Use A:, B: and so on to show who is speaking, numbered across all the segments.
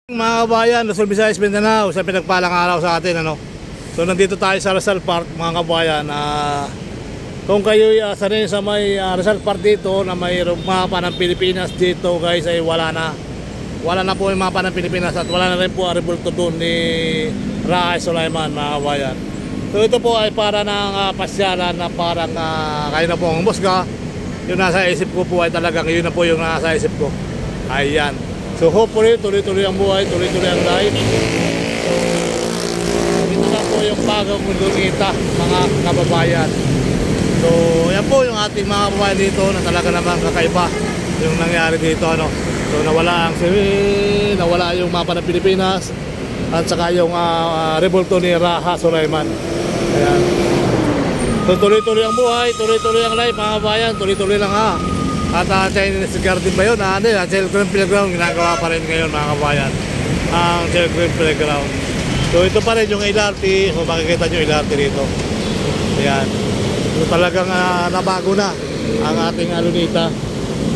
A: Mga kabayan, Luzon, Visayas, Mindanao, sa pinagpalang araw sa atin, So nandito tayo sa Rizal Park, mga kabayan. Kung kayo sanay sa may Rizal Park dito na may mapa ng Pilipinas dito, guys, ay wala na po yung mapa ng Pilipinas at wala na rin po ang rebulto doon ni Rahay Sulaiman, mga kabayan. So ito po ay para ng pasyalan na parang kayo na po ang musga. Yung nasa isip ko po ay talagang yun na po yung nasa isip ko. Ayan. So hopefully tuloy-tuloy ang buhay, tuloy-tuloy ang life. Ito na po yung bagong mundong-kita, mga kababayan. So yan po yung ating mga kababayan dito na talaga naman kakaiba yung nangyari dito, So nawala yung mapa ng Pilipinas at saka yung rebulto ni Rahay Sulaiman. Ayan. So tuloy-tuloy ang buhay, tuloy-tuloy ang life, mga kababayan, tuloy-tuloy lang At Chinese garden ba yun? Children Playground, ginagawa pa rin ngayon, mga kabayan, ang Children Playground. So ito pa rin yung LRT. So makikita nyo LRT dito. Ayan. So talagang nabago na ang ating Lunita.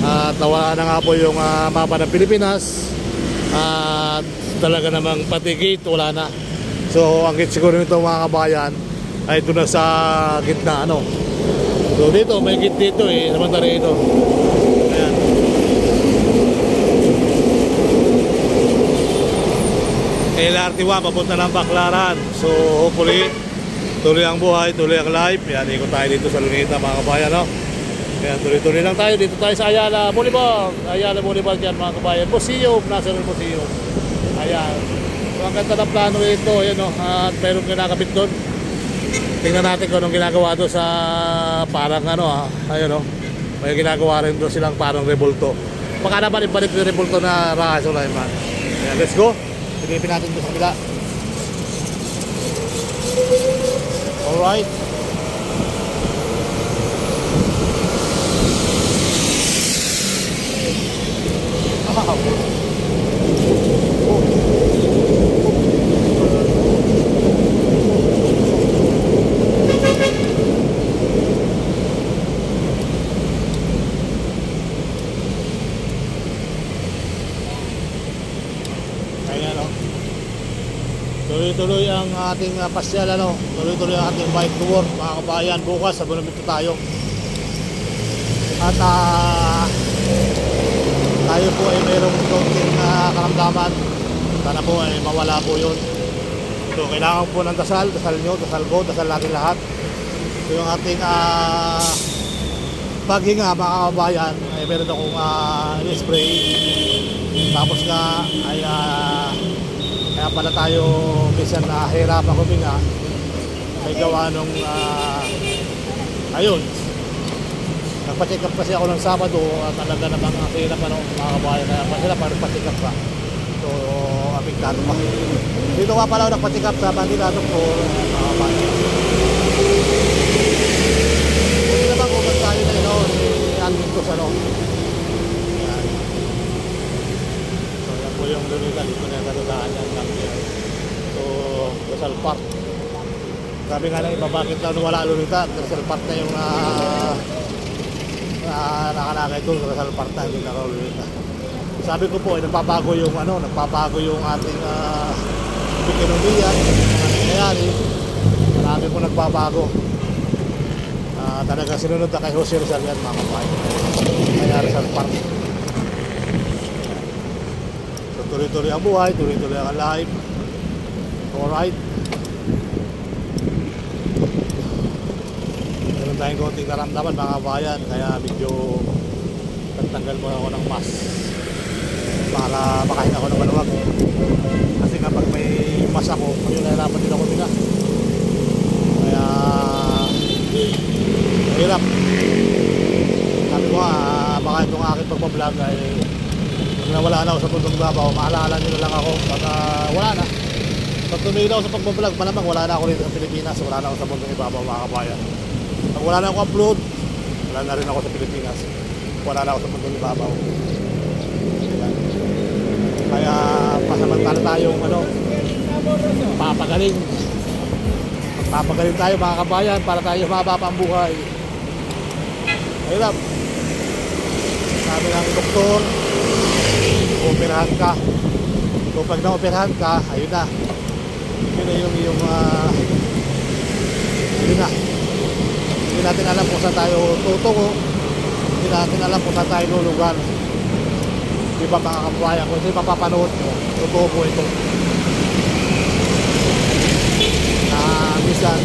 A: At nawala na nga po yung mapa ng Pilipinas. At talaga namang pati gate wala na. So ang gate siguro nito, mga kabayan, ay ito na sa gitna, So dito, may gate dito samantala ito. Ayan. LRT 1 papunta ng Baclaran. So hopefully tuloy ang buhay, tuloy ang life. Ayan, ikot tayo dito sa Lunita, mga kabayan, Ayan, tuloy-tuloy lang tayo. Dito tayo sa Ayala Boulevard. Ayala Boulevard yan, mga kabayan. Museum, National Museum. Ayan. So ang ganda ng plano ito, ayan, at mayroong kinakabit doon. Tingnan natin kung anong ginagawa doon sa parang ayun, may ginagawa rin doon silang parang rebulto. Baka naman ibalik yung rebulto na Rahay Sulaiman. Ayan, let's go. Pinipin natin doon sa kabila. Alright. Tuloy-tuloy ang ating pasyal, tuloy-tuloy ang ating bike to work, mga kabayan. Bukas sa Bonamito tayo. At tayo po ay mayroong konting karamdaman. Sana po ay mawala po yun. So kailangan po ng dasal nyo, dasal ko, dasal natin lahat. So yung ating paghinga, mga kabayan, ay meron akong spray. Tapos nga ay kaya pala tayo minsan nahihirapan huminga may gawa nung ayun, nagpa-check up kasi ako ng Sabado at talaga namang hirap mga kabayan, kaya pa sila parang pa-check up pa. So apektado pa dito nga pala ako nagpa-check up sa Manila Doktor, mga kabayan. Hindi naman kung tayo na si Anmintos yan. So yan po yung Lunita, dito na natadaan yan. So Rizal Park, sabi nga lang iba bakit wala Lunita, Rizal Park na yung nakalagay doon. Rizal Park na hindi naka-Lunita. Sabi ko po nagbabago yung ating ekonomiya, mga nangyayari, marami po nagbabago. Talaga sinunod na kay Jose Rizal yan, mga kabayan, kaya Rizal Park. So tuloy-tuloy ang buhay, tuloy-tuloy ang life. Alright. Meron tayong konting naramdaman, mga kabayan, kaya medyo nagtanggal mo ako ng mask para makahinga ako ng maluwag. Kasi kapag may mask ako, ngayon nahirapan din ako nila. Kaya mahirap. Sabi ko baka itong aking pagpa-vlog ay nawala na ako sa Bundong Babaw, maalala nyo na lang ako baka wala na. Pag tumigil ako sa pagpa-vlog, malamang wala na ako rito sa Pilipinas, wala na ako sa Bundong Ibabaw, mga kabayan. Pag wala na ako upload, wala na rin ako sa Pilipinas, wala na ako sa Bundong Ibabaw. Kaya pasamantala tayong papagaling. Papagaling tayo, mga kabayan, para tayo mababa ang buhay. Mahirap. Sabi ng doktor, operahan ka. So pag na-operahan ka, ayun na. Yun na yung yun na. Hindi natin alam kung saan tayo tutungo. Hindi natin alam kung saan tayo lulugar. Di ba mga kababayan? Kung hindi mapapanood nyo, totoo po ito. Na minsan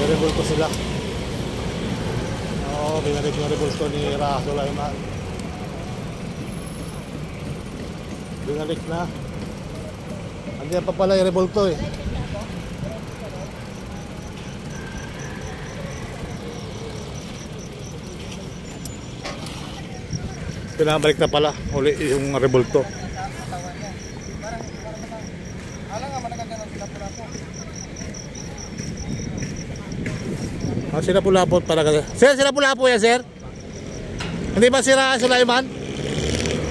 A: rebulto sila. Oo, binalik yung rebulto ni Ra Sulaiman. Binalik na. Andiyan pa pala yung rebulto eh. Pinabalik na pala uli yung rebulto. Sila pula-po talaga. Sir, sila pula-po yan, sir? Hindi ba si Ra Sulaiman?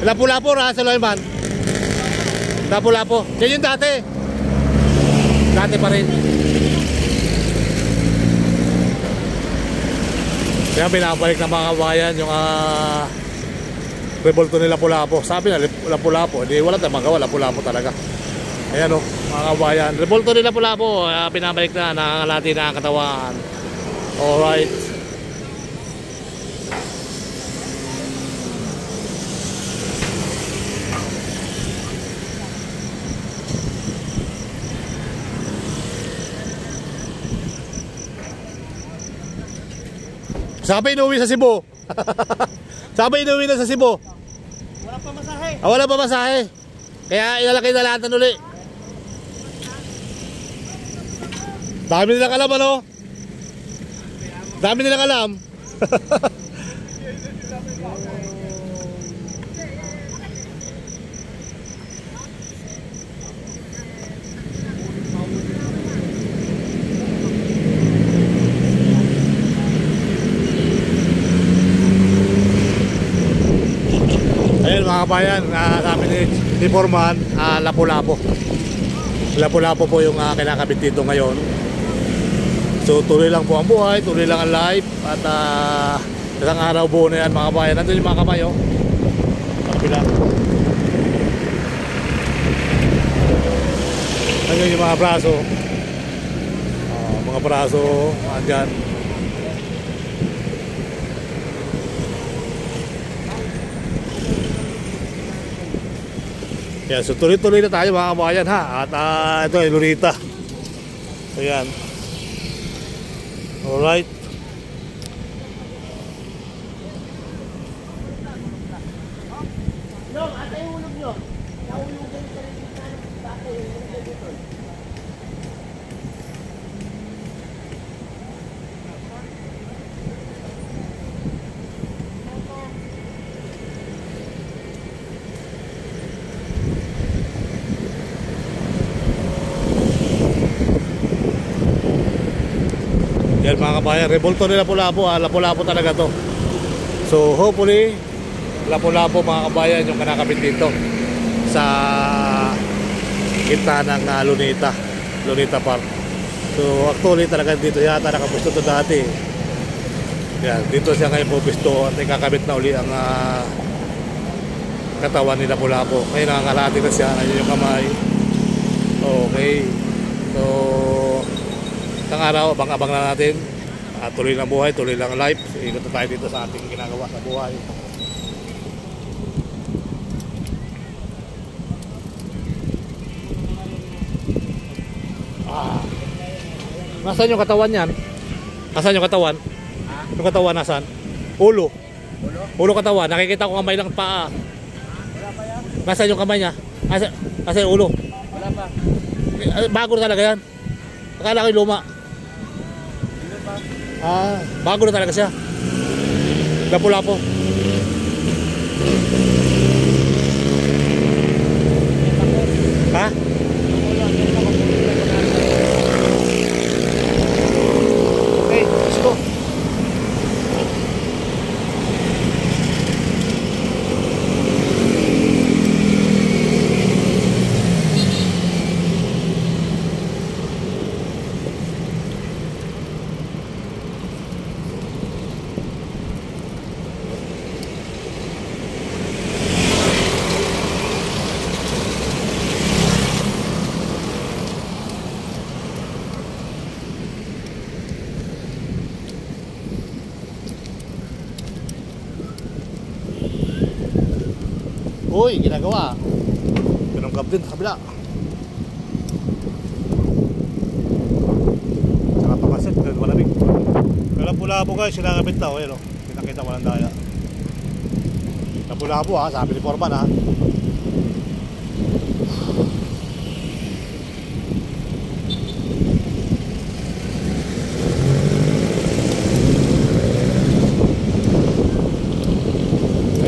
A: Sila pula-po, Ra Sulaiman. Sila pula-po. Yan yung dati. Dati pa rin. Kaya binabalik ng mga kabayan yung rebulto nila pula-po. Sabi na, pula-po. Hindi, wala tayong magawa, pula-po talaga. Ayan o, mga kabayan. Rebulto nila pula-po. Binabalik na, nakangalati na ang katawan. Alright. Sabi inuwi sa Cebu. Sabi inuwi na sa Cebu.
B: Wala pa masahe.
A: Wala pa masahe. Kaya ilalakay na lahat uli. Dami nilang alam ano? Dami nilang alam. Ayun mga kabayan, sabi ni Foreman, lapu-lapo. Lapu-lapo po yung kinakabit dito ngayon. So tuloy lang po ang buhay, tuloy lang ang life. At isang araw buo na yan mga kabayan. Nandun yung mga kamay oh. Kapila. Nandun yung mga braso. Mga braso, andyan. Yan, so tuloy-tuloy na tayo mga kabayan ha. At ito ay Lunita. So yan. Alright.
B: No, ate yung ulog nyo. Naulugan ka rin dito. Ate yung ulog dito.
A: Yan mga kabayan, rebulto nila Lapu-Lapu, Lapu-Lapu talaga to. So hopefully Lapu-Lapu mga kabayan yung kanakabit dito sa gitna ng Lunita Park. So actually talaga dito yata nakapusto to dati. Yan, dito siya ngayon pupisto at ikakabit na uli ang katawan ni Lapu-Lapu. Ngayon nangangalati na siya, nandiyan yung kamay. Okay. So isang araw, abang-abang na natin. Tuloy lang buhay, tuloy lang life. Ikot na tayo dito sa ating ginagawa sa buhay. Nasaan yung katawan yan? Nasaan yung katawan? Yung katawan nasaan? Ulo. Ulo katawan. Nakikita ko kamay lang paa.
B: Wala pa yan?
A: Nasaan yung kamay niya? Nasaan yung ulo?
B: Wala pa.
A: Bago na talaga yan. Akala ko yung luma. Bago na talaga siya. Lapu-Lapu. Ha? Okay, let's go. Uy, ginagawa. Pinungkap din sa kabila. Saka pakasit, ganun malamig. Kalapula po guys, sinangabit na. Ayan o, pinakita walang daya. Kalapula po ha, sabi ni Foreman ha.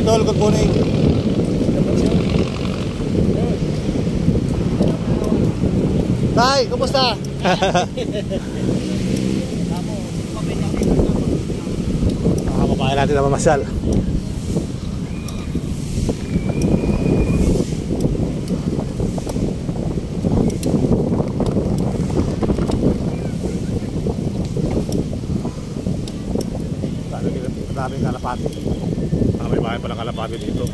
A: Idol, good morning. Tay, kumusta? Makakapapain natin na mamasyal. Daming kalapati. May bahay pa ng kalapati dito.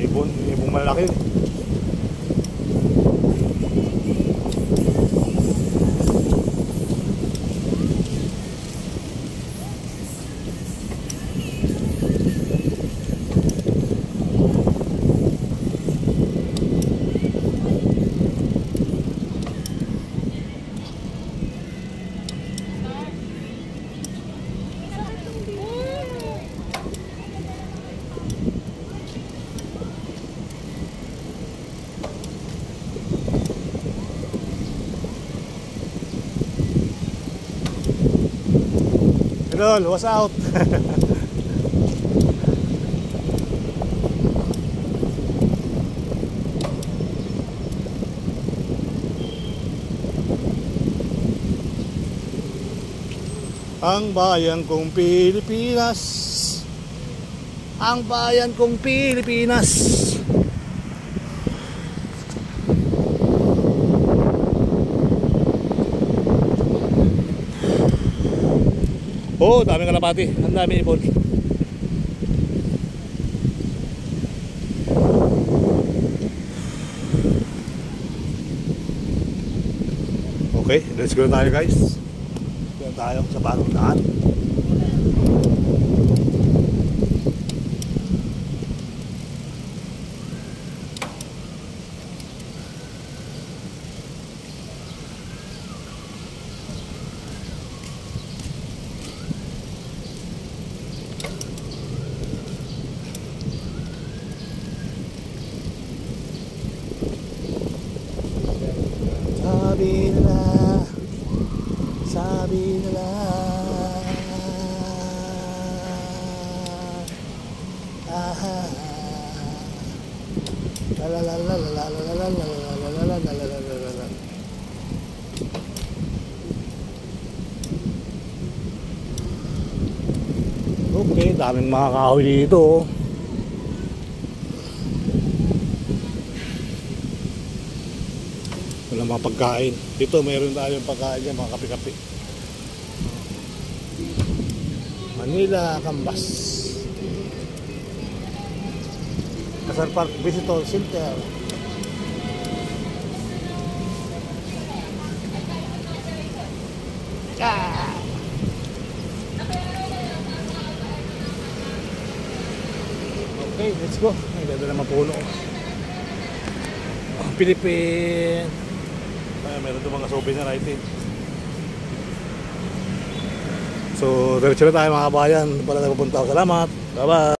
A: Ibong malaki. Idol, what's out? Ang bayan kong Pilipinas, ang bayan kong Pilipinas. Oh, daming kalapati. Ang dami ipon. Okay, let's go tayo guys. Kaya tayo sa bagong daan. Sabi nila aha la la la la la la la la la la la. Okay, daming mga kahoy dito. Wala mga pagkain. Dito mayroon tayong pagkain dyan, mga kape-kape. Manila Cambas Kasal Park Visitor Center. Okay, let's go. Ay, ganda naman puno. Philippine. Meron doon mga souvenir item. So, diretso na tayo mga kabayan. Pala na pupunta ako. Salamat. Bye-bye.